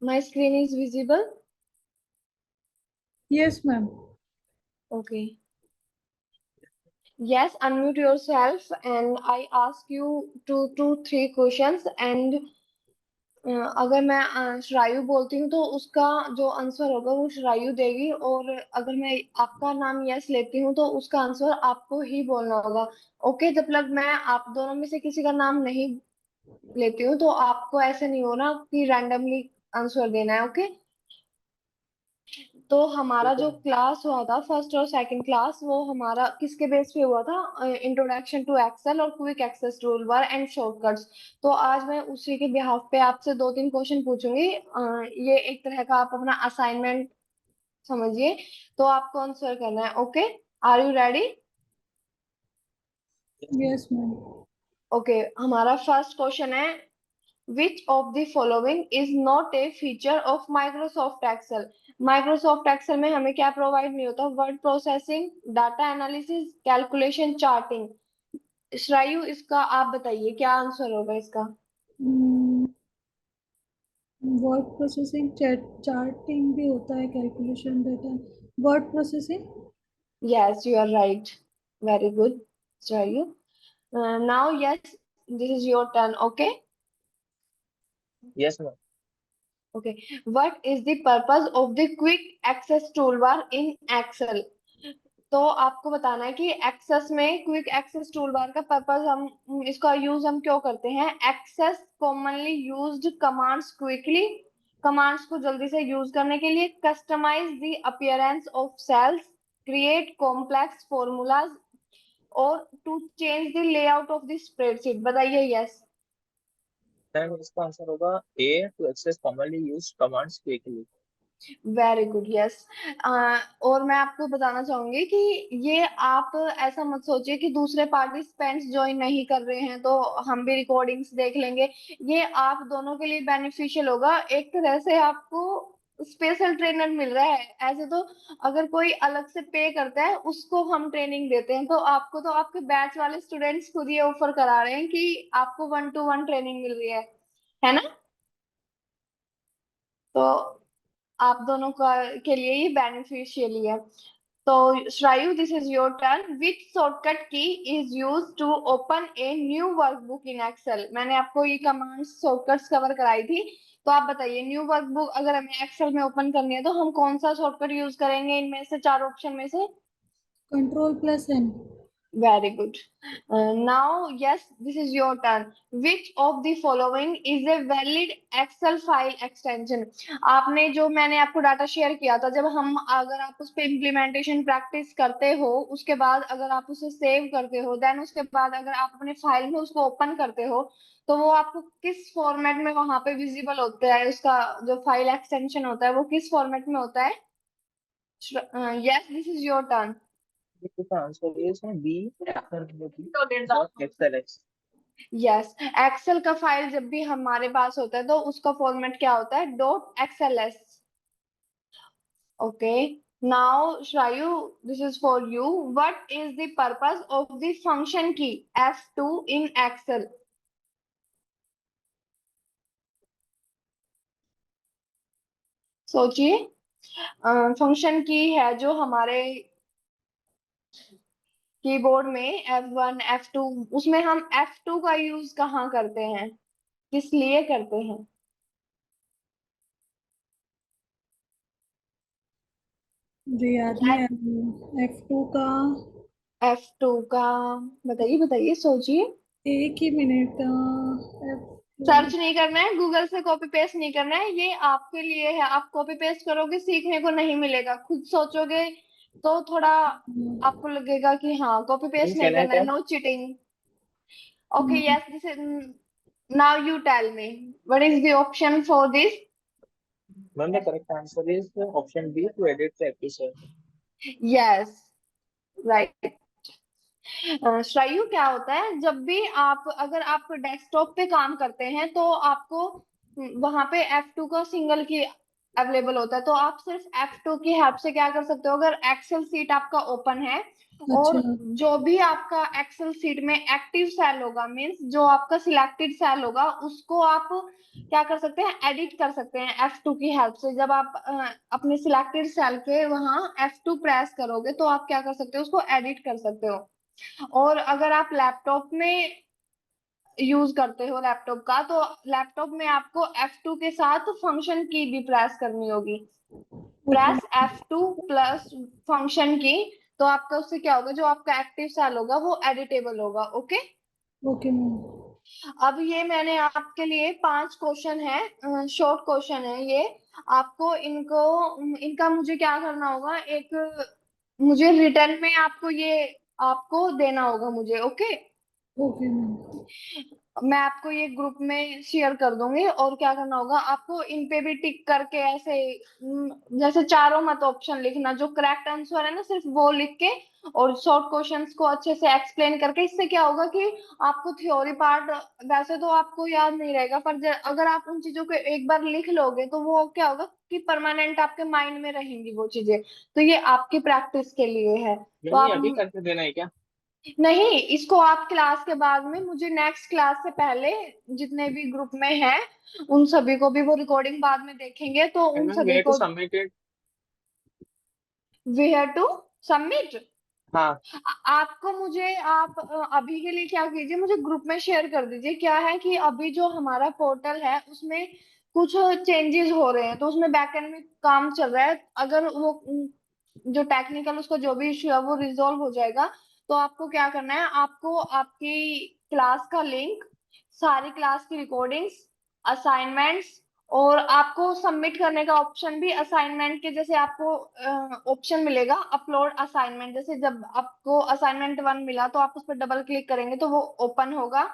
My screen is visible. Yes, ma'am. Okay. Yes, unmute yourself and I ask you two to three questions and अगर मैं श्रायु बोलती हूँ तो उसका जो आंसर होगा वो श्रायु देगी, और अगर मैं आपका नाम यस लेती हूँ तो उसका आंसर आपको ही बोलना होगा। ओके, जब तक मैं आप दोनों में से किसी का नाम नहीं लेती हूँ तो आपको ऐसे नहीं हो ना कि रैंडमली आंसर देना है। ओके, तो हमारा ठीक जो है। क्लास हुआ था फर्स्ट और सेकंड क्लास, वो हमारा किसके बेस पे हुआ था? इंट्रोडक्शन टू एक्सेल और quick access tool bar and shortcuts. तो आज मैं उसी के बिहाफ पे आपसे दो तीन क्वेश्चन पूछूंगी। ये एक तरह का आप अपना असाइनमेंट समझिए, तो आपको आंसर करना है। Okay, are you ready? Yes, ma'am. Okay, हमारा फर्स्ट क्वेश्चन है, Which of the following is not a feature of Microsoft Excel? Microsoft Excel में हमें क्या प्रोवाइड नहीं होता? Word processing, data analysis, calculation, charting. Shrayu, इसका आप बताइए क्या आंसर होगा इसका? वर्ड प्रोसेसिंग, चार्टिंग भी होता है, calculation data, word processing. Yes, you are right. Very good, Shrayu. Now, yes, this is your turn. Okay. Yes ma'am. Okay. What is the purpose of the quick access toolbar in Excel? तो आपको बताना है कि access में quick access toolbar का purpose, हम इसका use हम क्यों करते हैं? Access commonly used commands quickly, commands को जल्दी से यूज करने के लिए, customise the appearance of cells, create complex formulas, और to change the layout of the spreadsheet. बताइए यस। मैम इसका आंसर होगा A, to access commonly used commands quickly. Very good, yes. और मैं आपको बताना चाहूंगी कि ये आप ऐसा मत सोचिए कि दूसरे पार्टिसिपेंट्स ज्वाइन नहीं कर रहे हैं तो हम भी रिकॉर्डिंग्स देख लेंगे। ये आप दोनों के लिए बेनिफिशियल होगा, एक तरह से आपको स्पेशल ट्रेनर मिल रहा है। ऐसे तो अगर कोई अलग से पे करता है उसको हम ट्रेनिंग देते हैं, तो आपको तो आपके बैच वाले स्टूडेंट्स खुद ये ऑफर करा रहे हैं कि आपको 1-to-1 ट्रेनिंग मिल रही है ना? तो आप दोनों का के लिए ये बेनिफिशियल है। तो Shrayu, this is your turn. Which shortcut key is use to open a new workbook in Excel? मैंने आपको ये कमांड्स शॉर्टकट्स कवर कराई थी, तो आप बताइए न्यू वर्कबुक अगर हमें एक्सेल में ओपन करनी है तो हम कौन सा शॉर्टकट यूज करेंगे इनमें से चार ऑप्शन में से? Ctrl+N. Very good. Now, yes, this is your turn. Which of the following is a valid Excel file extension? आपने जो मैंने आपको डाटा शेयर किया था, जब हम अगर आप उस पे इम्प्लीमेंटेशन प्रैक्टिस करते हो, उसके बाद अगर आप उसे सेव करते हो, देन उसके बाद अगर आप अपने फाइल में उसको ओपन करते हो, तो वो आपको किस फॉर्मेट में वहां पे विजिबल होता है? उसका जो फाइल एक्सटेंशन होता है वो किस फॉर्मेट में होता है? Yes, this is your turn. इसका answer is B, Excel. Yes, Excel का फाइल जब भी हमारे पास होता है तो उसका फॉर्मेट क्या होता है? Dot XLS. Okay, now Shrayu, this is for you. What is the purpose of the function key F2 in Excel? सोचिए। फंक्शन की है जो हमारे कीबोर्ड में F1 F2, उसमें हम F2 का यूज कहाँ करते हैं, किस लिए करते हैं? मुझे याद नहीं आ रही। F2 का। F2 का बताइए, बताइए, सोचिए। एक ही मिनट। F2। सर्च नहीं करना है, गूगल से कॉपी पेस्ट नहीं करना है, ये आपके लिए है। आप कॉपी पेस्ट करोगे सीखने को नहीं मिलेगा, खुद सोचोगे तो थोड़ा आपको लगेगा कि हाँ कॉपी पेस्ट नहीं कैन आई करना है। Tell? No cheating. Okay, yes, this is, now you tell me what is the option for this? Ma'am the correct answer is option B, to edit the episode. Yes, right. Shrayu, क्या होता है जब भी आप अगर आप डेस्कटॉप पे काम करते हैं तो आपको वहां पे F2 का सिंगल की अवेलेबल होता है। तो आप सिर्फ F2 की हेल्प से क्या कर सकते हो, अगर एक्सेल सीट आपका ओपन है और अच्छा जो भी आपका एक्सेल सीट में एक्टिव सेल होगा, मीन्स जो आपका सिलेक्टेड सेल होगा, उसको आप क्या कर सकते हैं, एडिट कर सकते हैं F2 की हेल्प से। जब आप अपने सिलेक्टेड सेल के वहां F2 प्रेस करोगे तो आप क्या कर सकते हो, उसको एडिट कर सकते हो। और अगर आप लैपटॉप में यूज करते हो लैपटॉप का, तो लैपटॉप में आपको F2 के साथ फंक्शन की भी प्रेस करनी होगी। Okay press F2 plus function की, तो आपका उससे क्या होगा, जो आपका एक्टिव सेल होगा वो एडिटेबल होगा। ओके। Okay ma'am. अब ये मैंने आपके लिए 5 क्वेश्चन है, शॉर्ट क्वेश्चन है ये। आपको इनका मुझे क्या करना होगा, एक मुझे रिटर्न में आपको ये आपको देना होगा मुझे। ओके। Okay ma'am. मैं आपको ये ग्रुप में शेयर कर दूंगी, और क्या करना होगा आपको, इन पे भी टिक करके ऐसे जैसे चारों मत ऑप्शन लिखना, जो करेक्ट आंसर है ना सिर्फ वो लिख के, और शॉर्ट क्वेश्चंस को अच्छे से एक्सप्लेन करके। इससे क्या होगा कि आपको थ्योरी पार्ट वैसे तो आपको याद नहीं रहेगा, पर अगर आप उन चीजों को एक बार लिख लोगे तो वो क्या होगा कि परमानेंट आपके माइंड में रहेंगी वो चीजें। तो ये आपकी प्रैक्टिस के लिए है। तो मैम ये आप अभी करके देना है क्या? नहीं, इसको आप क्लास के बाद में, मुझे नेक्स्ट क्लास से पहले जितने भी ग्रुप में हैं उन सभी को भी, वो रिकॉर्डिंग बाद में देखेंगे तो एंड उन मैम सभी वेयर टू को सबमिट इट? We have to submit. हाँ। आपको मुझे आप अभी के लिए क्या कीजिए, मुझे ग्रुप में शेयर कर दीजिए। क्या है कि अभी जो हमारा पोर्टल है उसमें कुछ चेंजेस हो रहे हैं, तो उसमें बैकएंड में काम चल रहा है। अगर वो जो टेक्निकल उसका जो भी इश्यू है वो रिजॉल्व हो जाएगा, तो आपको क्या करना है, आपको आपकी क्लास का लिंक, सारी क्लास की रिकॉर्डिंग्स, असाइनमेंट्स, और आपको सबमिट करने का ऑप्शन भी असाइनमेंट के जैसे आपको ऑप्शन मिलेगा अपलोड असाइनमेंट। जैसे जब आपको असाइनमेंट 1 मिला तो आप उस पर डबल क्लिक करेंगे तो वो ओपन होगा।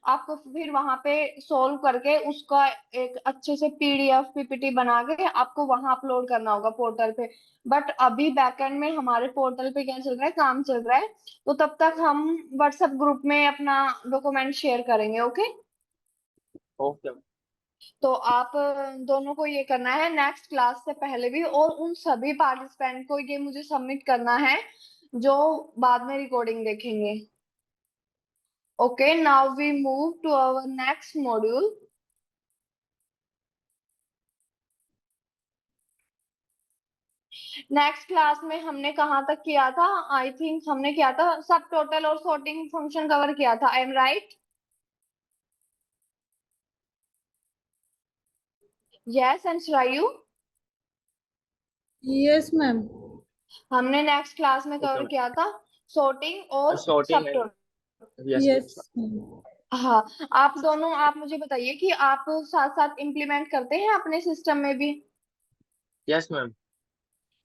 आपको फिर वहां पे सोल्व करके उसका एक अच्छे से PDF PPT बना के आपको वहां अपलोड करना होगा पोर्टल पे। बट अभी बैकएंड में हमारे पोर्टल पे क्या चल रहा है, काम चल रहा है। तो तब तक हम व्हाट्सएप ग्रुप में अपना डॉक्यूमेंट शेयर करेंगे। ओके। ओके। तो आप दोनों को ये करना है नेक्स्ट क्लास से पहले भी, और उन सभी पार्टिसिपेंट को ये मुझे सबमिट करना है जो बाद में रिकॉर्डिंग देखेंगे। Okay, now we move to our next module. Next class में हमने कहाँ तक किया था, आई थिंक हमने किया था सब टोटल और सॉर्टिंग फंक्शन कवर किया था। I am right? Yes and Shrayu, yes ma'am. हमने नेक्स्ट क्लास में ओके कवर मैम। किया था सॉर्टिंग और सॉर्टिंग सब। And yes yes yes. Ma'am. हाँ, आप दोनों आप मुझे बताइए कि आप साथ साथ इम्प्लीमेंट करते हैं अपने सिस्टम में भी। Yes ma'am.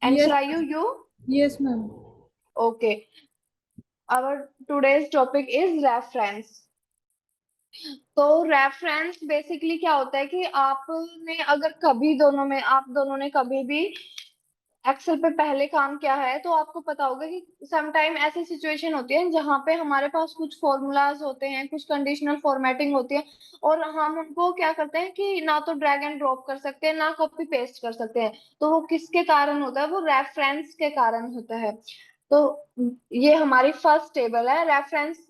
And yes Shrayu you? Yes ma'am. Okay, our today's topic is reference. तो रेफरेंस बेसिकली क्या होता है कि आपने अगर कभी दोनों में आप दोनों ने कभी भी एक्सेल पे पहले काम किया है तो आपको पता होगा कि सम टाइम ऐसी सिचुएशन होती है जहां पे हमारे पास कुछ फॉर्मूलाज होते हैं, कुछ कंडीशनल फॉर्मेटिंग होती है, और हम उनको क्या करते हैं कि ना तो ड्रैग एंड ड्रॉप कर सकते हैं ना कॉपी पेस्ट कर सकते हैं। तो वो किसके कारण होता है, वो रेफरेंस के कारण होता है। तो ये हमारी फर्स्ट टेबल है। रेफरेंस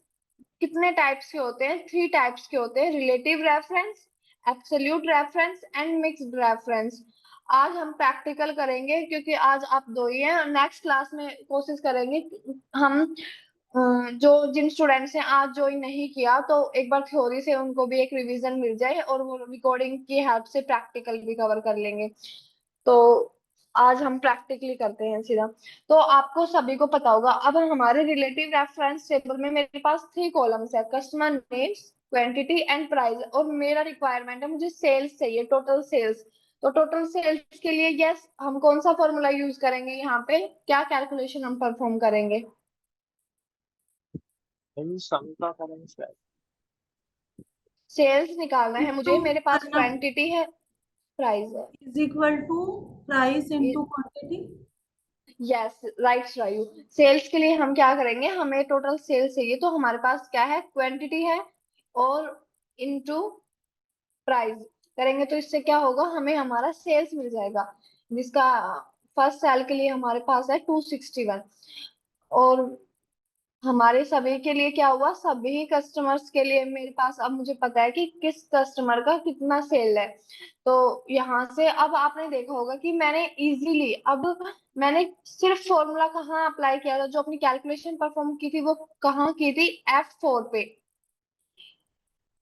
कितने टाइप्स के होते हैं, 3 टाइप्स के होते हैं, relative reference, absolute reference and mixed reference. आज हम प्रैक्टिकल करेंगे क्योंकि आज आप दो ही हैं। नेक्स्ट क्लास में कोशिश करेंगे कि हम जो जिन स्टूडेंट्स ने आज ज्वाइन नहीं किया तो एक बार थ्योरी से उनको भी एक रिवीजन मिल जाए, और वो रिकॉर्डिंग की हेल्प से प्रैक्टिकल भी कवर कर लेंगे। तो आज हम प्रैक्टिकली करते हैं सीधा। तो आपको सभी को पता होगा, अब हमारे रिलेटिव रेफरेंस टेबल में मेरे पास 3 कॉलम्स है, customer names, quantity and price, और मेरा रिक्वायरमेंट है, मुझे सेल्स चाहिए, टोटल सेल्स। तो टोटल सेल्स के लिए यस, हम कौन सा फॉर्मूला यूज करेंगे, यहाँ पे क्या कैलकुलेशन हम परफॉर्म करेंगे? इन सम का करेंगे शायद। सेल्स निकालना है मुझे, इनटू मेरे पास मतलब क्वांटिटी है, प्राइस है। Is equal to price into quantity. Yes right रायू। सेल्स के लिए हम क्या करेंगे, हमें टोटल सेल्स चाहिए, तो हमारे पास क्या है, क्वांटिटी है और इनटू प्राइस। करेंगे तो इससे क्या होगा, हमें हमारा सेल्स मिल जाएगा, जिसका फर्स्ट सेल के लिए हमारे पास है 261। और हमारे सभी के लिए क्या हुआ, सभी कस्टमर्स के लिए मेरे पास अब मुझे पता है कि किस कस्टमर का कितना सेल है। तो यहाँ से अब आपने देखा होगा कि मैंने इजीली, अब मैंने सिर्फ फॉर्मूला कहाँ अप्लाई किया था, जो अपनी कैलकुलेशन परफॉर्म की थी वो कहाँ की थी, F4 पे।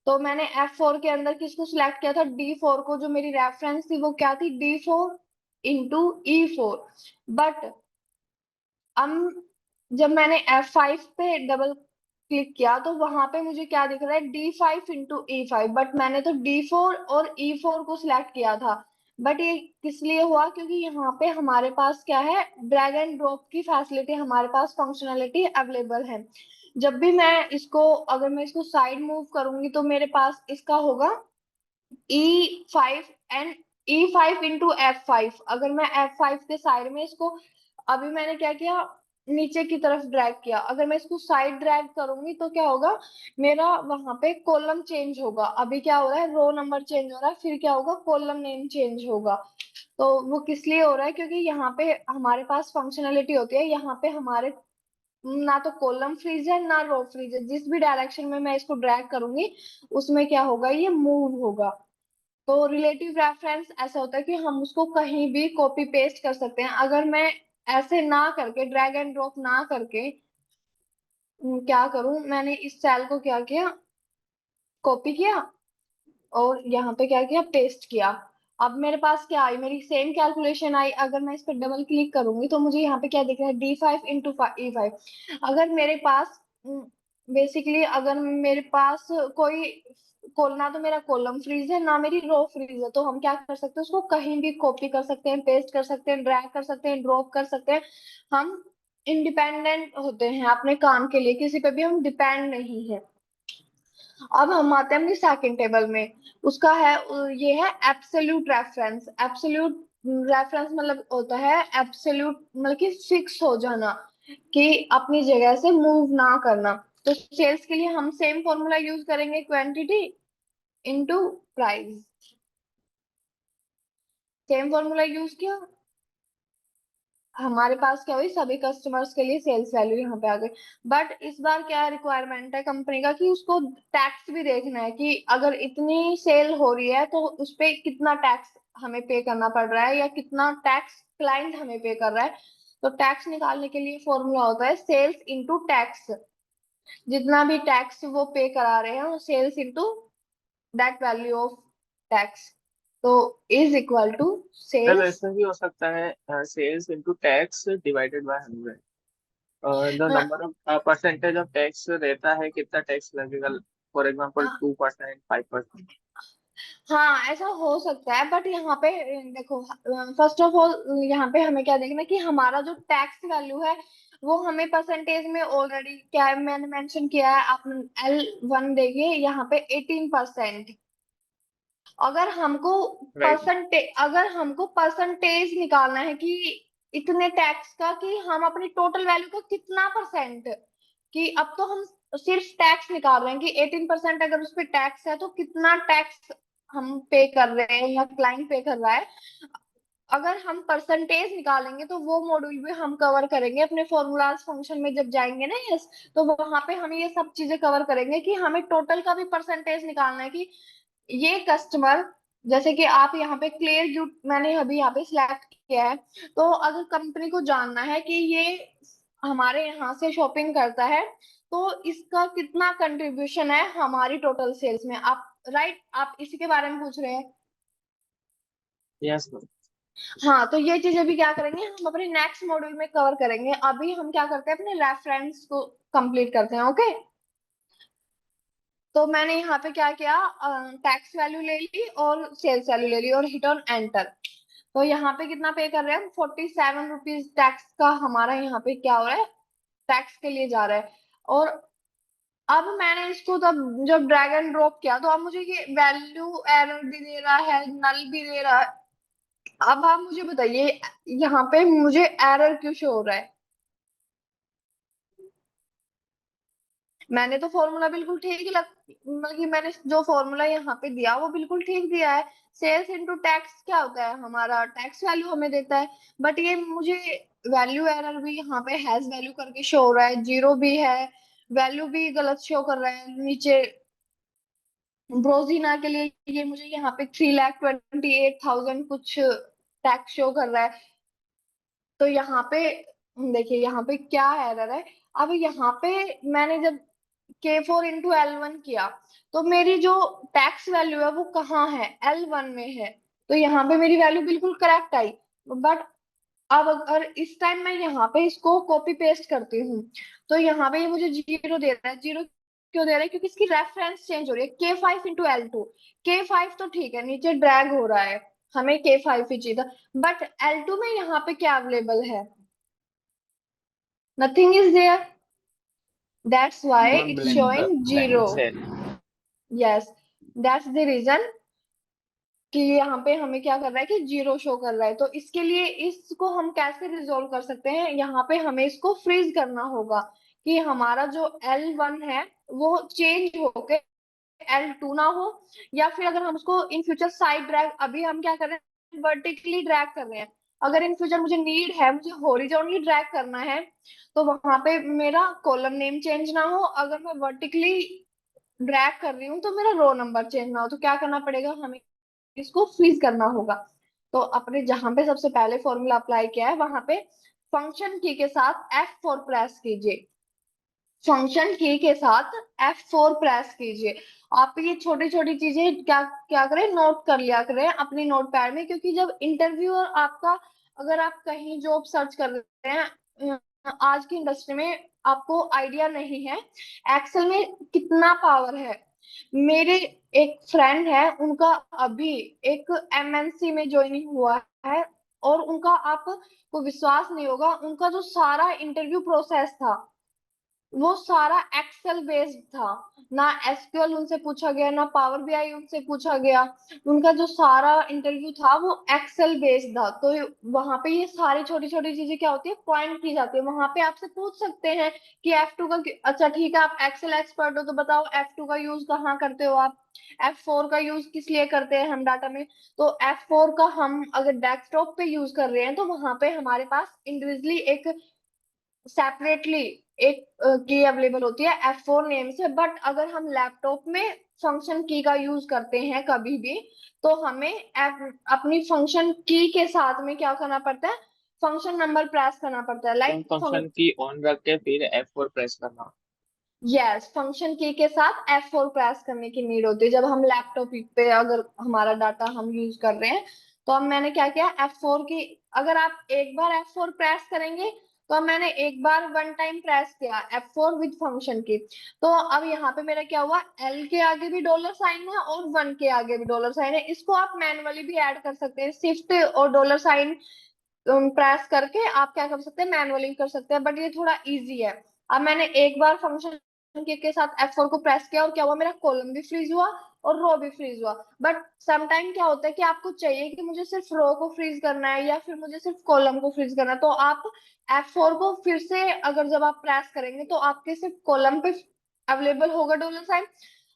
तो मैंने F4 के अंदर किसको सिलेक्ट किया था, D4 को, जो मेरी रेफरेंस थी वो क्या थी, D4 into E4। बट अब जब मैंने F5 पे डबल क्लिक किया तो वहां पे मुझे क्या दिख रहा है, D5 into E5। बट मैंने तो D4 और E4 को सिलेक्ट किया था। बट ये किस लिए हुआ, क्योंकि यहाँ पे हमारे पास क्या है, ड्रैग एंड ड्रॉप की फैसिलिटी, हमारे पास फंक्शनलिटी अवेलेबल है। जब भी मैं इसको, अगर मैं इसको साइड मूव करूंगी तो मेरे पास इसका होगा E5 into F5। अगर मैं F5 के साइड में इसको, अभी मैंने क्या किया, नीचे की तरफ ड्रैग किया, अगर मैं इसको साइड ड्रैग करूंगी तो क्या होगा, मेरा वहां पे कॉलम चेंज होगा। अभी क्या हो रहा है, रो नंबर चेंज हो रहा है, फिर क्या होगा, कॉलम नेम चेंज होगा। तो वो किस लिए हो रहा है, क्योंकि यहाँ पे हमारे पास फंक्शनलिटी होती है, यहाँ पे हमारे ना तो कॉलम फ्रीज है ना रो फ्रीज है, जिस भी डायरेक्शन में मैं इसको ड्रैग करूंगी उसमें क्या होगा, ये मूव होगा। तो रिलेटिव रेफरेंस ऐसा होता है कि हम उसको कहीं भी कॉपी पेस्ट कर सकते हैं। अगर मैं ऐसे ना करके, ड्रैग एंड ड्रॉप ना करके, क्या करूं, मैंने इस सेल को क्या किया, कॉपी किया और यहाँ पे क्या किया, पेस्ट किया। अब मेरे पास क्या आई, मेरी सेम कैलकुलेशन आई। अगर मैं इस पर डबल क्लिक करूंगी तो मुझे यहाँ पे क्या दिख रहा है, D5 into E5। अगर मेरे पास बेसिकली, अगर मेरे पास कोई ना तो मेरा कॉलम फ्रीज है ना मेरी रो फ्रीज है, तो हम क्या कर सकते हैं, उसको कहीं भी कॉपी कर सकते हैं, पेस्ट कर सकते हैं, ड्रैग कर सकते हैं, ड्रॉप कर सकते हैं। हम इंडिपेंडेंट होते हैं अपने काम के लिए, किसी पे भी हम डिपेंड नहीं है। अब हम आते हैं अपनी सेकंड टेबल में। उसका है, ये है एब्सोल्यूट रेफरेंस। एब्सोल्यूट रेफरेंस मतलब होता है एब्सोल्यूट, मतलब कि फिक्स हो जाना, कि अपनी जगह से मूव ना करना। तो सेल्स के लिए हम सेम फॉर्मूला यूज करेंगे, quantity into price. Same formula use किया, हमारे पास क्या हुई, सभी कस्टमर्स के लिए सेल्स वैल्यू यहाँ पे आ गई। बट इस बार क्या रिक्वायरमेंट है कंपनी का, कि उसको टैक्स भी देखना है, कि अगर इतनी सेल हो रही है तो उस पे कितना टैक्स हमें पे करना पड़ रहा है, या कितना टैक्स क्लाइंट हमें पे कर रहा है। तो टैक्स निकालने के लिए फॉर्मूला होता है सेल्स इंटू टैक्स। जितना भी टैक्स वो पे करा रहे हैं, cells into that value of tax, तो is equal to ma'am cells. ऐसा भी हो सकता है cells into tax divided by 100, the number of percentage of tax रहता है, कितना टैक्स लगेगा, फॉर एग्जांपल 2%, 5%। हाँ ऐसा हो सकता है, बट यहाँ पे देखो, फर्स्ट ऑफ ऑल यहाँ पे हमें क्या देखना है, कि हमारा जो टैक्स वैल्यू है वो हमें परसेंटेज में ऑलरेडी क्या है, मैंने मेंशन किया है। आप L1 देखिए, यहाँ पे 18%। अगर हमको राइट। अगर हमको परसेंटेज निकालना है कि इतने टैक्स का, कि हम अपनी टोटल वैल्यू का कितना परसेंट, कि अब तो हम सिर्फ टैक्स निकाल रहे हैं कि 18% अगर उस पर टैक्स है तो कितना टैक्स हम पे कर रहे हैं या क्लाइंट पे कर रहा है। अगर हम परसेंटेज निकालेंगे तो वो मॉड्यूल भी हम कवर करेंगे अपने फॉर्मूलाज फंक्शन में जब जाएंगे ना, यस। तो वहां पे हम ये सब चीजें कवर करेंगे कि हमें टोटल का भी परसेंटेज निकालना है, कि ये कस्टमर, जैसे कि आप यहाँ पे क्लियर जूट मैंने अभी यहाँ पे सिलेक्ट किया है, तो अगर कंपनी को जानना है कि ये हमारे यहाँ से शॉपिंग करता है तो इसका कितना कंट्रीब्यूशन है हमारी टोटल सेल्स में, आप राइट, आप इसी के बारे में पूछ रहे हैं। Yes ma'am. हाँ, तो ये चीज अभी क्या करेंगे, हम अपने नेक्स्ट मॉड्यूल में कवर करेंगे। अभी हम क्या करते हैं, अपने रेफरेंस को कंप्लीट करते हैं, ओके। तो मैंने यहाँ पे क्या किया, टैक्स वैल्यू ले ली और सेल्स वैल्यू ले ली और हिट ऑन एंटर। तो यहाँ पे कितना पे कर रहे हैं हम, 47 रुपीज टैक्स का हमारा यहाँ पे क्या हो रहा है, टैक्स के लिए जा रहा है। और अब मैंने इसको तब जब ड्रैग एंड ड्रॉप किया तो अब मुझे ये वैल्यू एरर भी दे रहा है, नल भी दे रहा है। अब आप मुझे बताइए, यहाँ पे मुझे एरर क्यों शो हो रहा है। मैंने तो फॉर्मूला बिल्कुल ठीक लग मतलब कि मैंने जो फॉर्मूला यहाँ पे दिया वो बिल्कुल ठीक दिया है। सेल्स इनटू टैक्स क्या होता है, हमारा टैक्स वैल्यू हमें देता है। बट ये मुझे वैल्यू एरर भी यहाँ पे हैज वैल्यू करके शो हो रहा है, जीरो भी है, वैल्यू भी गलत शो कर रहा है नीचे। ब्रोजीना के लिए ये मुझे यहाँ पे 3,28,000 कुछ टैक्स शो कर रहा है। तो यहाँ पे देखिए यहाँ पे क्या एरर है। अब यहाँ पे मैंने जब K4 × L1 किया तो मेरी जो टैक्स वैल्यू है वो कहाँ है, L1 में है। तो यहाँ पे मेरी वैल्यू बिल्कुल करेक्ट आई। बट अब अगर इस टाइम मैं यहाँ पे इसको कॉपी पेस्ट करती हूँ तो यहाँ पे ये मुझे जीरो दे रहा है। जीरो क्यों दे रहा है, क्योंकि इसकी रेफरेंस चेंज हो रही है। K5 × L2, K5 तो ठीक है नीचे ड्रैग हो रहा है, हमें K5 ही चाहिए था। बट L2 में यहाँ पे क्या अवेलेबल है, nothing is there, that's why non it's blank showing zero. Blank cell. Yes, that's the reason कि यहाँ पे हमें क्या कर रहा है कि जीरो शो कर रहा है। तो इसके लिए इसको हम कैसे रिजोल्व कर सकते हैं, यहाँ पे हमें इसको फ्रीज करना होगा कि हमारा जो L1 है वो चेंज होके L2 ना हो। या फिर अगर हम उसको इन फ्यूचर साइड ड्रैग, अभी हम क्या कर रहे हैं वर्टिकली ड्रैग कर रहे हैं, अगर इन फ्यूचर मुझे नीड है मुझे हॉरिजॉन्टली ड्रैग करना है तो वहां पे मेरा कॉलम नेम चेंज ना हो। अगर मैं वर्टिकली ड्रैग कर रही हूँ तो मेरा रो नंबर चेंज ना हो। तो क्या करना पड़ेगा, हमें इसको फ्रीज करना होगा। तो अपने जहां पे सबसे पहले फॉर्मूला अप्लाई किया है वहां पे फंक्शन की के साथ F4 प्रेस कीजिए। फंक्शन की के साथ F4 प्रेस कीजिए। आप ये छोटी छोटी चीजें क्या क्या करें, नोट कर लिया करें अपनी नोट पैड में, क्योंकि जब इंटरव्यूअर आपका, अगर आप कहीं जॉब सर्च कर रहे हैं आज की इंडस्ट्री में, आपको आइडिया नहीं है एक्सेल में कितना पावर है। मेरे एक फ्रेंड है, उनका अभी एक MNC में ज्वाइनिंग हुआ है, और उनका आपको विश्वास नहीं होगा, उनका जो सारा इंटरव्यू प्रोसेस था वो सारा एक्सेल बेस्ड था। ना SQL उनसे पूछा गया, ना पावर BI उनसे पूछा गया। उनका जो सारा इंटरव्यू था वो एक्सेल बेस्ड था। तो वहां पे ये सारी छोटी छोटी चीजें क्या होती है, पॉइंट की जाती है। वहां पे आपसे पूछ सकते हैं कि F2 का अच्छा ठीक है, आप एक्सेल एक्सपर्ट हो तो बताओ F2 का यूज कहाँ करते हो आप, F4 का यूज किस लिए करते हैं हम डाटा में। तो F4 का हम अगर डेस्कटॉप पे यूज कर रहे हैं तो वहां पे हमारे पास इंडिविजुअली एक सेपरेटली एक की अवेलेबल होती है F4 नेम से। बट अगर हम लैपटॉप में फंक्शन की का यूज करते हैं कभी भी तो हमें अपनी फंक्शन की के साथ में क्या करना पड़ता है, फंक्शन नंबर प्रेस करना पड़ता है। तो लाइक फंक्शन की ऑन रख के फिर F4 प्रेस करना। यस, फंक्शन की के साथ F4 प्रेस करने की नीड होती है जब हम लैपटॉप पे अगर हमारा डाटा हम यूज कर रहे हैं। तो अब मैंने क्या किया, F4 की, अगर आप एक बार F4 प्रेस करेंगे तो अब मैंने एक बार वन टाइम प्रेस किया F4 विद फंक्शन की। तो अब यहाँ पे मेरा क्या हुआ, L के आगे भी डॉलर साइन है और 1 के आगे भी डॉलर साइन है। इसको आप मैनुअली भी ऐड कर सकते हैं, शिफ्ट और डॉलर साइन प्रेस करके आप क्या कर सकते हैं, मैनुअली कर सकते हैं, बट ये थोड़ा इजी है। अब मैंने एक बार फंक्शन के साथ F4 को प्रेस किया और क्या हुआ, मेरा कॉलम भी फ्रीज हुआ और रो भी फ्रीज हुआ। बट समटाइम क्या होता है कि आपको चाहिए कि मुझे सिर्फ रो को फ्रीज करना है या फिर मुझे सिर्फ कॉलम को फ्रीज करना है, तो आप F4 को फिर से अगर जब आप प्रेस करेंगे तो आपके सिर्फ कॉलम पे अवेलेबल होगा डॉलर साइन,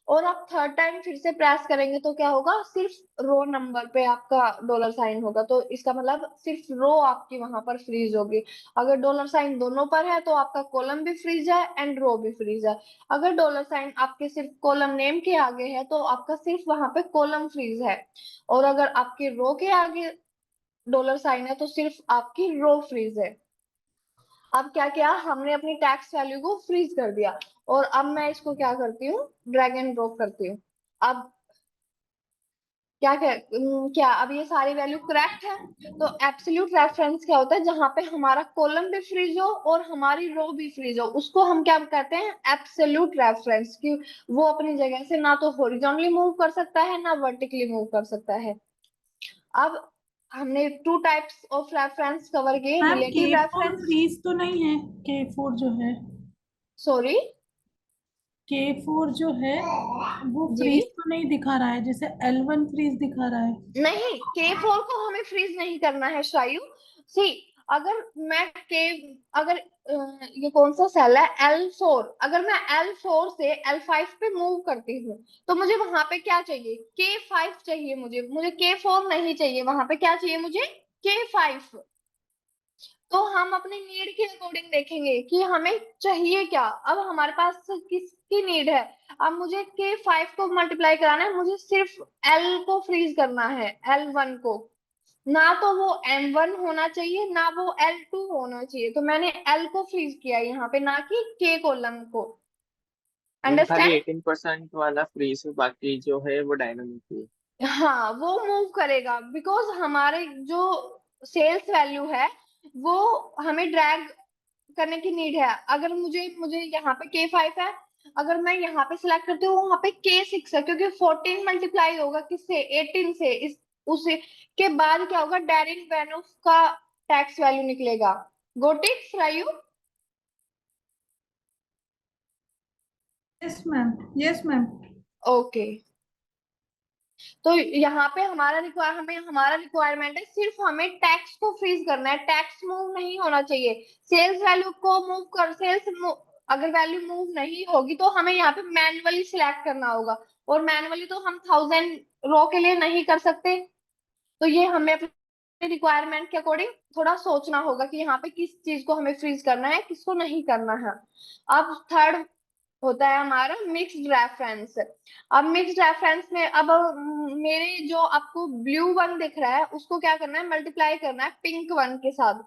और आप थर्ड टाइम फिर से प्रेस करेंगे तो क्या होगा, सिर्फ रो नंबर पे आपका डॉलर साइन होगा। तो इसका मतलब सिर्फ रो आपकी वहां पर फ्रीज होगी। अगर डॉलर साइन दोनों पर है तो आपका कॉलम भी फ्रीज है एंड रो भी फ्रीज है। अगर डॉलर साइन आपके सिर्फ कॉलम नेम के आगे है तो आपका सिर्फ वहां पे कॉलम फ्रीज है, और अगर आपके रो के आगे डॉलर साइन है तो सिर्फ आपकी रो फ्रीज है। अब क्या किया हमने, अपनी टैक्स वैल्यू को फ्रीज कर दिया, और अब मैं इसको क्या करती हूँ, ड्रैग एंड ड्रॉप करती हूँ। अब क्या अब ये सारी वैल्यू करेक्ट है। तो एब्सोल्यूट रेफरेंस क्या होता है, जहां पे हमारा कॉलम भी फ्रीज हो और हमारी रो भी फ्रीज हो, उसको हम क्या कहते हैं, एब्सोल्यूट रेफरेंस की। वो अपनी जगह से ना तो हॉरिजॉन्टली मूव कर सकता है ना वर्टिकली मूव कर सकता है। अब हमने two types of reference cover किए, ma'am relative K4 reference. Freeze तो नहीं है? K4 जो है, सॉरी K4 जो है वो जी, फ्रीज तो नहीं दिखा रहा है, जैसे L1 फ्रीज दिखा रहा है। नहीं K4 को हमें फ्रीज नहीं करना है शायू। सी, अगर मैं के अगर ये कौन सा सेल है L4, अगर मैं L4 से L5 पे मूव करती हूँ तो मुझे वहां पे क्या चाहिए, K5 चाहिए। मुझे मुझे K4 नहीं चाहिए, वहां पे क्या चाहिए मुझे, K5। तो हम अपनी नीड के अकॉर्डिंग देखेंगे कि हमें चाहिए क्या। अब हमारे पास किसकी नीड है, अब मुझे K5 को मल्टीप्लाई कराना है, मुझे सिर्फ L को फ्रीज करना है, L1 को। ना तो वो M1 होना चाहिए ना वो L2 होना चाहिए, तो मैंने L को फ्रीज किया यहाँ पे, ना कि K कॉलम को। खाली अंडरस्टैंड। 18% वाला फ्री से, बाकी जो है वो डायनामिक है। हाँ वो मूव करेगा, बिकॉज हमारे जो सेल्स वैल्यू है वो हमें ड्रैग करने की नीड है। अगर मुझे मुझे यहाँ पे K5 है, अगर मैं यहाँ पे सिलेक्ट करती हूँ वहां पे K6 है, क्योंकि 14 मल्टीप्लाई होगा किससे, 18 से। इस उसे के बाद क्या होगा, डेरिन बेनोफ का टैक्स वैल्यू निकलेगा। गोट इट फ्रायू। Yes ma'am, yes ma'am. Okay. तो यहाँ पे हमारा रिक्वायरमेंट है, सिर्फ हमें टैक्स को फ्रीज करना है, टैक्स मूव नहीं होना चाहिए। सेल्स वैल्यू को मूव कर अगर वैल्यू मूव नहीं होगी तो हमें यहाँ पे मैनुअली सिलेक्ट करना होगा, और मैनुअली तो हम 1000 रो के लिए नहीं कर सकते। तो ये हमें अपने रिक्वायरमेंट के अकॉर्डिंग थोड़ा सोचना होगा कि यहाँ पे किस चीज को हमें फ्रीज करना है, किसको नहीं करना है। अब थर्ड होता है हमारा मिक्स्ड रेफरेंस। अब मिक्स्ड रेफरेंस में अब मेरे जो आपको ब्लू वन दिख रहा है उसको क्या करना है, मल्टीप्लाई करना है पिंक वन के साथ।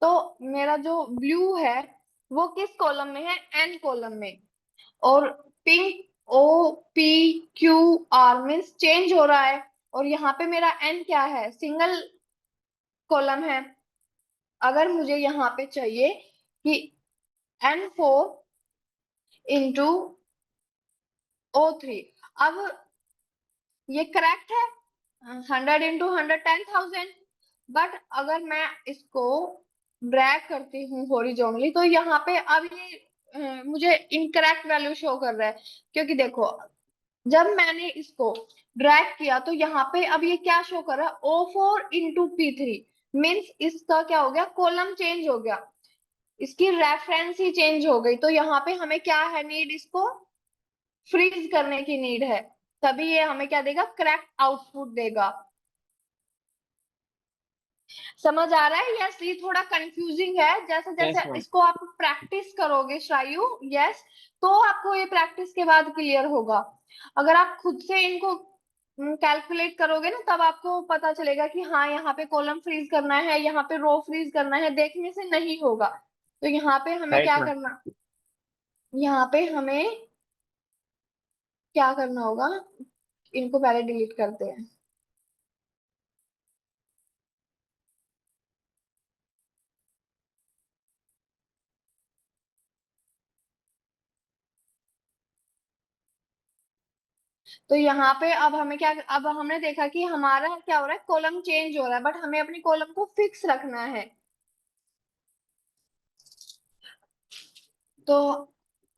तो मेरा जो ब्लू है वो किस कॉलम में है, एन कॉलम में। और पिंक OPQR मीन्स चेंज हो रहा है, और यहाँ पे मेरा एन क्या है, सिंगल कॉलम है। अगर मुझे यहाँ पे चाहिए कि N4 × O3, अब ये करेक्ट है, 100 × 100 10,000। बट अगर मैं इसको ड्रैग करती हूँ हॉरिजॉन्टली तो यहाँ पे अब ये मुझे इनकरेक्ट वैल्यू शो कर रहा है, क्योंकि देखो जब मैंने इसको ड्रैग किया तो यहाँ पे अब ये क्या शो कर रहा है, O4 × P3 मीन्स इसका क्या हो गया, कॉलम चेंज हो गया, इसकी रेफरेंस ही चेंज हो गई। तो यहाँ पे हमें क्या है, नीड इसको फ्रीज करने की नीड है, तभी ये हमें क्या देगा, करेक्ट आउटपुट देगा। समझ आ रहा है, यस। ये थोड़ा कंफ्यूजिंग है, जैसे यस जैसे मैम। इसको आप प्रैक्टिस करोगे श्रायु, यस, तो आपको ये प्रैक्टिस के बाद क्लियर होगा। अगर आप खुद से इनको कैलकुलेट करोगे ना तब आपको पता चलेगा कि हाँ यहाँ पे कॉलम फ्रीज करना है, यहाँ पे रो फ्रीज करना है, देखने से नहीं होगा। तो यहाँ पे हमें राइट क्या मैम। करना, यहाँ पे हमें क्या करना होगा, इनको पहले डिलीट करते हैं। तो यहाँ पे अब हमें क्या, अब हमने देखा कि हमारा क्या हो रहा है, कॉलम चेंज हो रहा है, बट हमें अपनी कॉलम को फिक्स रखना है। तो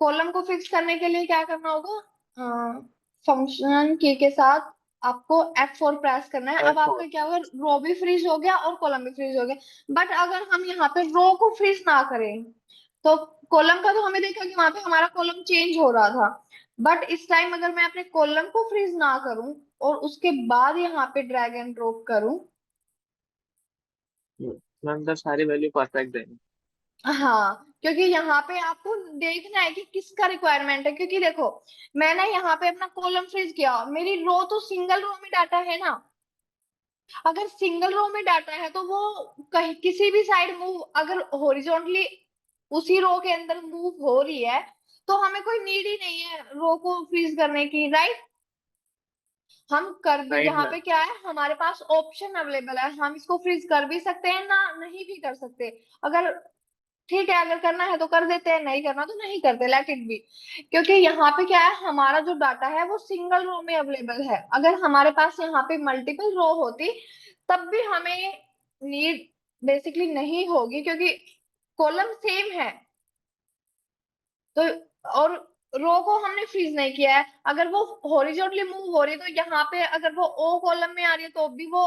कॉलम को फिक्स करने के लिए क्या करना होगा, फंक्शन की के साथ आपको F4 प्रेस करना है। अब F4। आपका क्या होगा, रो भी फ्रीज हो गया और कॉलम भी फ्रीज हो गया। बट अगर हम यहाँ पे रो को फ्रीज ना करें तो कॉलम का तो हमें देखा कि वहां पे हमारा कॉलम चेंज हो रहा था, बट इस टाइम अगर मैं अपने कॉलम को फ्रीज ना करूं और उसके बाद यहाँ पे ड्रैग एंड ड्रॉप करूं। मैम तो सारी वैल्यू परफेक्ट देंगे। हाँ, क्योंकि यहाँ पे आपको देखना है कि किसका रिक्वायरमेंट है, क्योंकि देखो मैंने यहाँ पे अपना कॉलम फ्रीज किया, मेरी रो तो सिंगल रो में डाटा है ना। अगर सिंगल रो में डाटा है तो वो कहीं किसी भी साइड मूव, अगर हॉरिजॉन्टली उसी रो के अंदर मूव हो रही है तो हमें कोई नीड ही नहीं है रो को फ्रीज करने की, राइट। हम कर भी, राइट यहाँ मैम। पे क्या है, हमारे पास ऑप्शन अवेलेबल है, हम इसको फ्रीज कर भी सकते हैं ना, नहीं भी कर सकते। अगर ठीक है, अगर करना है तो कर देते हैं, नहीं करना तो नहीं करते, लेट इट बी। क्योंकि यहाँ पे क्या है, हमारा जो डाटा है वो सिंगल रो में अवेलेबल है। अगर हमारे पास यहाँ पे मल्टीपल रो होती तब भी हमें नीड बेसिकली नहीं होगी, क्योंकि कॉलम सेम है। तो और रो को हमने फ्रीज नहीं किया है, अगर वो हॉरिजॉन्टली मूव हो रही है तो यहाँ पे अगर वो O कॉलम में आ रही है तो भी वो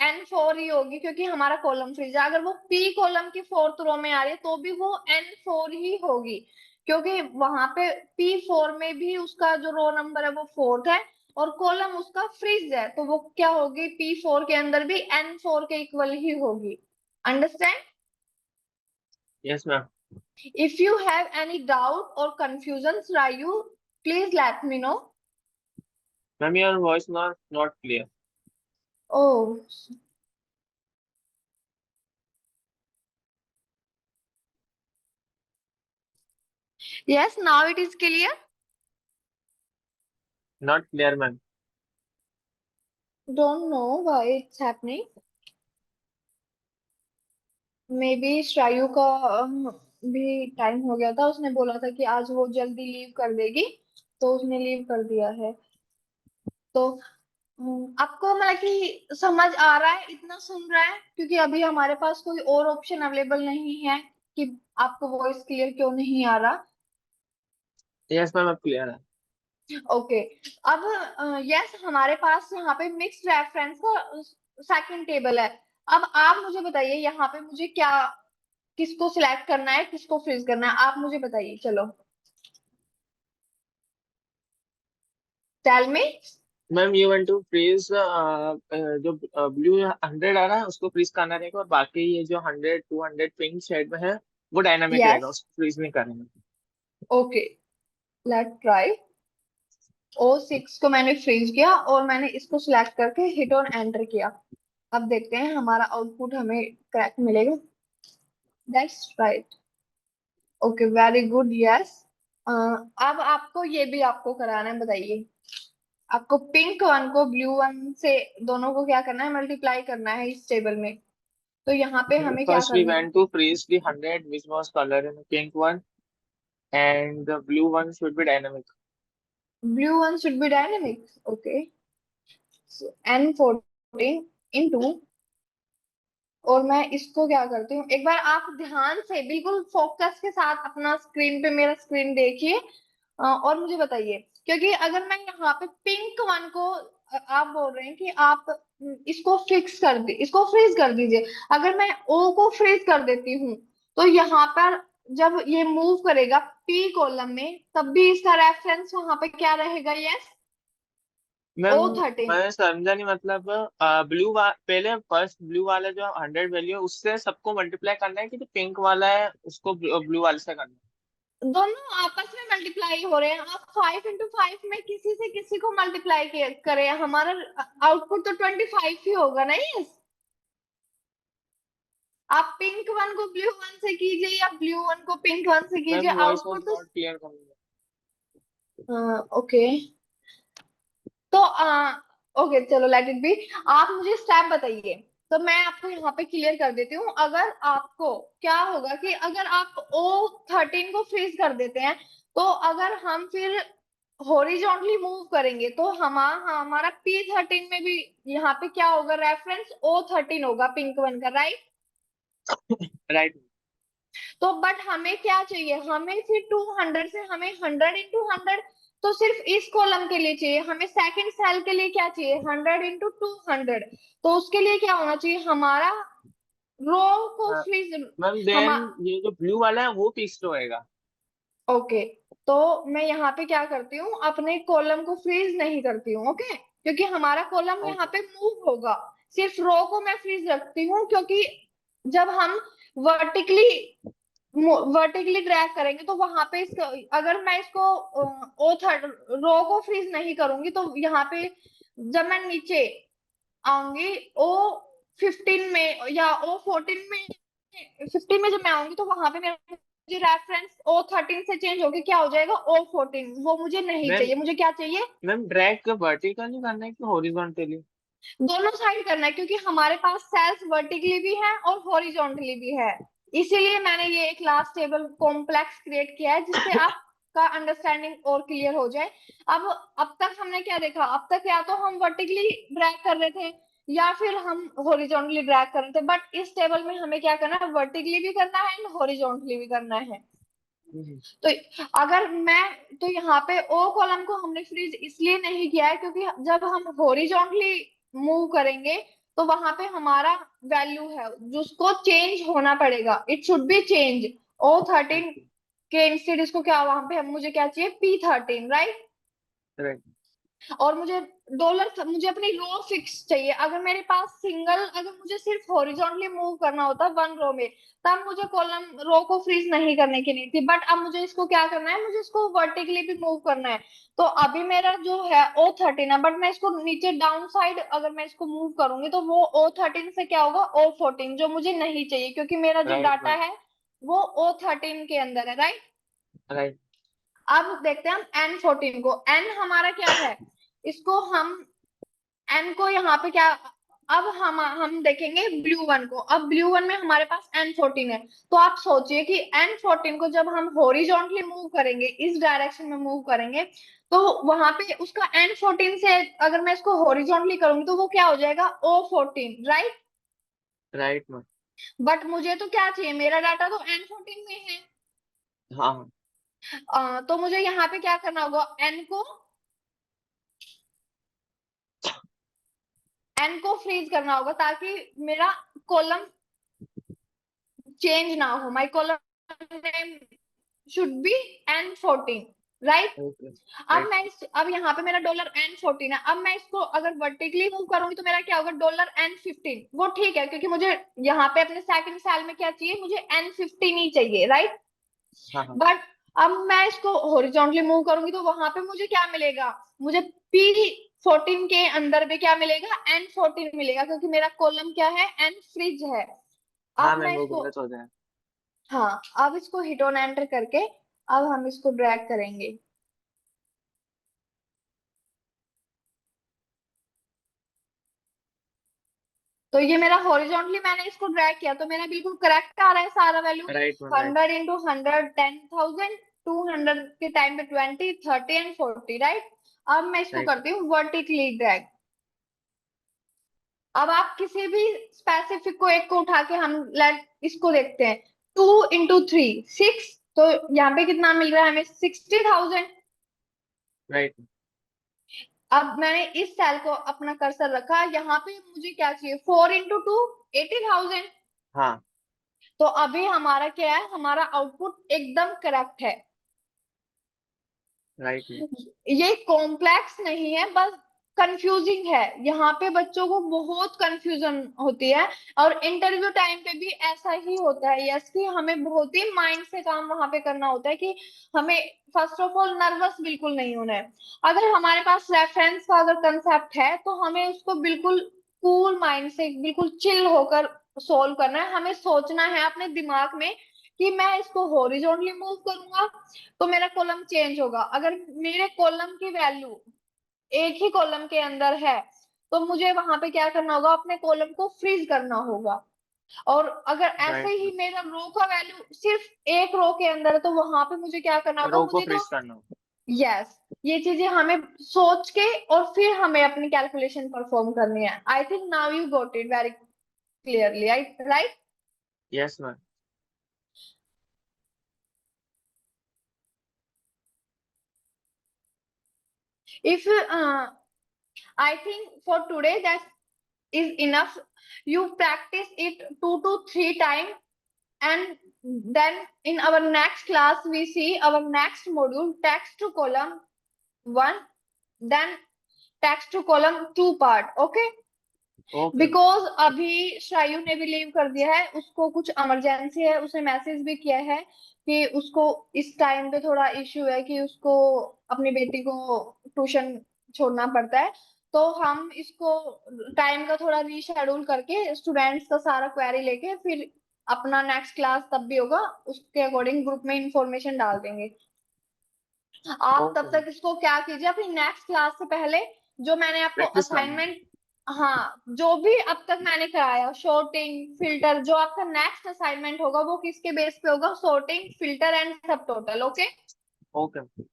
N4 ही होगी, क्योंकि हमारा कॉलम फ्रीज है। अगर वो P कॉलम की 4th रो में आ रही है तो भी वो N4 ही होगी, क्योंकि वहां पे P4 में भी उसका जो रो नंबर है वो 4th है और कॉलम उसका फ्रीज है, तो वो क्या होगी, P4 के अंदर भी N4 के इक्वल ही होगी। Understand? Yes ma'am. If you have any doubt or confusions, Rayu, please let me know. Ma'am your voice not clear. Oh, yes, now it is clear. Not clear ma'am. Don't know why it's happening. Maybe श्रायु का भी time हो गया था, उसने बोला था कि आज वो जल्दी लीव कर देगी, तो उसने लीव कर दिया है। तो आपको मतलब कि समझ आ रहा है, इतना सुन रहा है, क्योंकि अभी हमारे पास कोई और ऑप्शन अवेलेबल नहीं है कि आपको वॉइस क्लियर क्यों नहीं आ रहा। यस मैम अब क्लियर है। ओके। अब यस, हमारे पास यहाँ पे मिक्स्ड रेफरेंस का सेकंड टेबल है। अब आप मुझे बताइए यहाँ पे मुझे क्या, किसको सिलेक्ट करना है, किसको फ्रीज करना है, आप मुझे बताइए। चलो, tell me. Ma'am you want to freeze जो ब्लू 100 आ रहा है उसको फ्रीज करना रहेगा, और बाकी ये जो 100 200 पिंक शेड में है वो डायनामिक रहेगा, यस, उसको फ्रीज नहीं करेंगे। Okay, late try. O6 को मैंने फ्रीज किया और मैंने इसको सिलेक्ट करके हिट ऑन एंटर किया। अब देखते हैं हमारा आउटपुट हमें करेक्ट मिलेगा। That's right. Okay, very good, yes. अब आपको ये भी आपको कराना है, बताइए। आपको पिंक वन को ब्लू वन से दोनों को क्या करना है, मल्टीप्लाई करना है इस टेबल में। तो यहाँ पे हमें क्या First we करना है, went to freeze the 100 which was color in the pink one, and the blue one should be dynamic. Blue one should be dynamic. Okay, N14 into, और मैं इसको क्या करती हूँ, एक बार आप ध्यान से बिल्कुल फोकस के साथ अपना स्क्रीन पे मेरा स्क्रीन देखिए और मुझे बताइए, क्योंकि अगर मैं यहाँ पे पिंक वन को आप बोल रहे हैं कि आप इसको फिक्स कर दी, इसको फ्रीज कर दीजिए। अगर मैं ओ को फ्रीज कर देती हूँ तो यहाँ पर जब ये मूव करेगा पी कॉलम में, तब भी इसका रेफरेंस वहां पे क्या रहेगा, यस, मैम O13। मैं समझा नहीं, मतलब पहले फर्स्ट ब्लू वाला जो 100 वैल्यू है उससे सबको मल्टीप्लाई करना है, कि जो पिंक वाला है उसको ब्लू वाले से करना दोनों आपस में मल्टीप्लाई हो रहे हैं। आप 5 into 5 में किसी से किसी को मल्टीप्लाई करें, हमारा आउटपुट तो 25 ही होगा ना। यस, आप पिंक वन को ब्लू वन से कीजिए या ब्लू वन को पिंक वन से है। कीजिए, मैम वॉइस वाज आउटपुट तो नॉट क्लियर करूंगा। ओके। तो ओके, चलो लेट इट बी। आप मुझे स्टेप बताइए, तो मैं आपको यहाँ पे क्लियर कर देती हूँ। अगर आपको क्या होगा कि अगर आप O13 को फ्रीज कर देते हैं, तो अगर हम फिर हॉरिजॉन्टली मूव करेंगे तो हमारा P13 में भी यहाँ पे क्या होगा, रेफरेंस O13 होगा पिंक वन का, राइट? राइट। तो बट हमें क्या चाहिए, हमें फिर 200 से हमें 100 into 100, तो सिर्फ इस कॉलम के लिए चाहिए। हमें सेकंड सेल के लिए क्या चाहिए, 100 into 200। तो उसके लिए क्या होना चाहिए, हमारा रो को फ्रीज, मैम हम, देन ये जो ब्लू वाला है वो फिक्स्ड होएगा। ओके। तो मैं यहाँ पे क्या करती हूँ, अपने कॉलम को फ्रीज नहीं करती हूँ, ओके, क्योंकि हमारा कॉलम यहाँ ओके। पे मूव होगा। सिर्फ रो को मैं फ्रीज रखती हूँ, क्योंकि जब हम वर्टिकली वर्टिकली ड्रैग करेंगे तो वहां पे इसको, अगर मैं इसको ओ थर्ड रो को फ्रीज नहीं करूंगी तो यहाँ पे जब मैं नीचे आऊंगी O15 में या O15 में जब मैं आऊंगी तो वहां पे मेरा मुझे रेफरेंस O13 से चेंज होके क्या हो जाएगा, O14। वो मुझे नहीं मैम चाहिए, मुझे क्या चाहिए, मैम ड्रैग वर्टिकली करना है कि हॉरिजॉन्टली? दोनों साइड करना है, क्योंकि हमारे पास सेल्स वर्टिकली भी है और हॉरिजॉन्टली भी है। इसीलिए मैंने ये एक लास्ट टेबल कॉम्प्लेक्स क्रिएट किया है, जिससे आपका अंडरस्टैंडिंग और क्लियर हो जाए। अब तक हमने क्या देखा, अब तक या तो हम वर्टिकली ड्रैग कर रहे थे या फिर हम हॉरिजॉन्टली ड्रैग कर रहे थे, बट इस टेबल में हमें क्या करना है, वर्टिकली भी करना है एंड हॉरिजॉन्टली भी करना है। तो अगर मैं, तो यहाँ पे ओ कॉलम को हमने फ्रीज इसलिए नहीं किया है, क्योंकि जब हम हॉरिजॉन्टली मूव करेंगे तो वहां पे हमारा वैल्यू है जिसको चेंज होना पड़ेगा, it should be change. O13 okay. के इंस्टेड इसको क्या, वहां पे मुझे क्या चाहिए, P13, राइट। राइट। और मुझे डॉलर, मुझे अपनी रो फिक्स चाहिए। अगर मेरे पास सिंगल, अगर मुझे सिर्फ हॉरिजॉन्टली मूव करना होता वन रो में, तब मुझे कॉलम रो को फ्रीज नहीं करने की नहीं थी। बट अब मुझे इसको क्या करना है, मुझे इसको वर्टिकली भी मूव करना है। तो अभी मेरा जो है O13 है, बट मैं इसको नीचे डाउन साइड अगर मैं इसको मूव करूंगी तो वो O13 से क्या होगा, O14, जो मुझे नहीं चाहिए, क्योंकि मेरा जो राइट डाटा मैम। है वो O13 के अंदर है, राइट। राइट। अब देखते हैं हम N14 को। N हमारा क्या है, इसको हम N को यहाँ पे क्या, अब हम देखेंगे ब्लू वन को। अब ब्लू वन में हमारे पास N14 है। तो आप सोचिए कि N14 को जब हम हॉरिजॉन्टली मूव करेंगे, इस डायरेक्शन में मूव करेंगे, तो वहां पे उसका N14 से अगर मैं इसको हॉरिजॉन्टली करूंगी तो वो क्या हो जाएगा, O14, right. Right ma'am. But मुझे तो क्या चाहिए, मेरा डाटा तो N14 में है। हाँ हाँ। तो मुझे यहाँ पे क्या करना होगा, एन को फ्रीज करना होगा, ताकि मेरा कॉलम चेंज ना हो। My column name should be N14, right. Okay. अब राइट। अब यहाँ पे मेरा $N14 है। अब मैं इसको अगर वर्टिकली मूव करूंगी तो मेरा क्या होगा, $N15। वो ठीक है, क्योंकि मुझे यहाँ पे अपने सेकंड सेल में क्या चाहिए, मुझे N15 ही चाहिए, राइट। हाँ हाँ। बट अब मैं इसको हॉरिजॉन्टली मूव करूंगी तो वहां पे मुझे क्या मिलेगा, मुझे P14 के अंदर भी क्या मिलेगा, N14 मिलेगा, क्योंकि मेरा कॉलम क्या है, N फ्रिज है। हाँ अब मैम मैं वो इसको, गलत हो जाए। हाँ, अब इसको हिट ऑन एंटर करके अब हम इसको ड्रैग करेंगे। तो ये मेरा हॉरिजॉन्टली मैंने इसको ड्रैग किया तो मेरा बिल्कुल करेक्ट आ रहा है सारा वैल्यू। Right ma'am. राइट। 100 × 100 10,000, 200 के टाइम पे 20, 30 एंड 40, राइट। अब मैं इसको राइट। करती हूँ वर्टिकली ड्रैग। अब आप किसी भी स्पेसिफिक को, एक को उठा के हम लेट इसको देखते हैं, 2 × 3 6, तो यहाँ पे कितना मिल रहा है हमें, 60,000। राइट। अब मैंने इस सेल को अपना कर्सर रखा, यहाँ पे मुझे क्या चाहिए, 4 × 2 80,000। हाँ। तो अभी हमारा क्या है, हमारा आउटपुट एकदम करेक्ट है। Right ma'am. ये कॉम्प्लेक्स नहीं है, बस कंफ्यूजिंग है। यहाँ पे बच्चों को बहुत कंफ्यूजन होती है। और इंटरव्यू टाइम पे भी ऐसा ही होता है, यस, कि हमें बहुत ही माइंड से काम वहां पे करना होता है, कि हमें फर्स्ट ऑफ ऑल नर्वस बिल्कुल नहीं होना है। अगर हमारे पास रेफरेंस का अगर कंसेप्ट है तो हमें उसको बिल्कुल कूल माइंड से, बिल्कुल चिल होकर सोल्व करना है। हमें सोचना है अपने दिमाग में कि मैं इसको हॉरिजॉन्टली मूव करूंगा तो मेरा कॉलम चेंज होगा। अगर मेरे कॉलम की वैल्यू एक ही कॉलम के अंदर है तो मुझे वहां पे क्या करना होगा, अपने कॉलम को फ्रीज करना होगा। और अगर ऐसे राइट ही मैम। मेरा रो का वैल्यू सिर्फ एक रो के अंदर है तो वहां पे मुझे क्या करना होगा, रो को मुझे तो, फ्रीज करना हो। यस, ये चीजें हमें सोच के और फिर हमें अपनी कैलकुलेशन परफॉर्म करनी है। I think now you got it very clearly, right. Yes ma'am. If I think for today that is enough. You practice it 2 to 3 times, and then in our next class we see our next module, text to column 1, then text to column 2 part. Okay. Okay ma'am. Because अभी शायू ने भी leave कर दिया है, उसको कुछ emergency है, उसने मैसेज भी किया है कि उसको इस टाइम पे थोड़ा इश्यू है कि उसको अपनी बेटी को ट्यूशन छोड़ना पड़ता है। तो हम इसको टाइम का थोड़ा रीशेड्यूल करके स्टूडेंट्स का सारा क्वेरी लेके फिर अपना नेक्स्ट क्लास तब भी होगा, उसके अकॉर्डिंग ग्रुप में इंफॉर्मेशन डाल देंगे। आप ओके तब मैम। तक इसको क्या कीजिए, अपनी नेक्स्ट क्लास से पहले जो मैंने आपको प्रैक्टिस करना है। असाइनमेंट, हाँ, जो भी अब तक मैंने कराया, शॉर्टिंग, फिल्टर, जो आपका नेक्स्ट असाइनमेंट होगा वो किसके बेस पे होगा, शॉर्टिंग, फिल्टर एंड सब टोटल। ओके। Okay ma'am.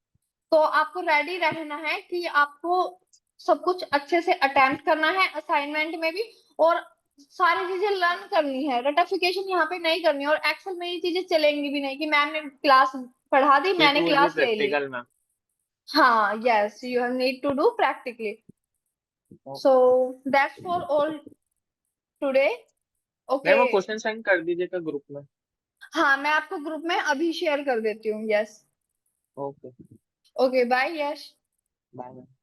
तो आपको रेडी रहना है कि आपको सब कुछ अच्छे से अटेम्प्ट करना है असाइनमेंट में भी, और सारी चीजें लर्न करनी है, रटिफिकेशन यहाँ पे नहीं करनी है। और एक्सेल में ये चीजें चलेंगी भी नहीं कि मैम ने क्लास पढ़ा दी, इट मैंने विल बी क्लास ले ली। Practical ma'am. हाँ, yes, you need to do practically. Okay. So that's for all today. Ma'am okay. वो क्वेश्चन सेंड कर दीजिएगा ग्रुप में। हाँ, मैं आपको ग्रुप में अभी शेयर कर देती हूँ। यस। ओके। ओके, बाय यश। बाय।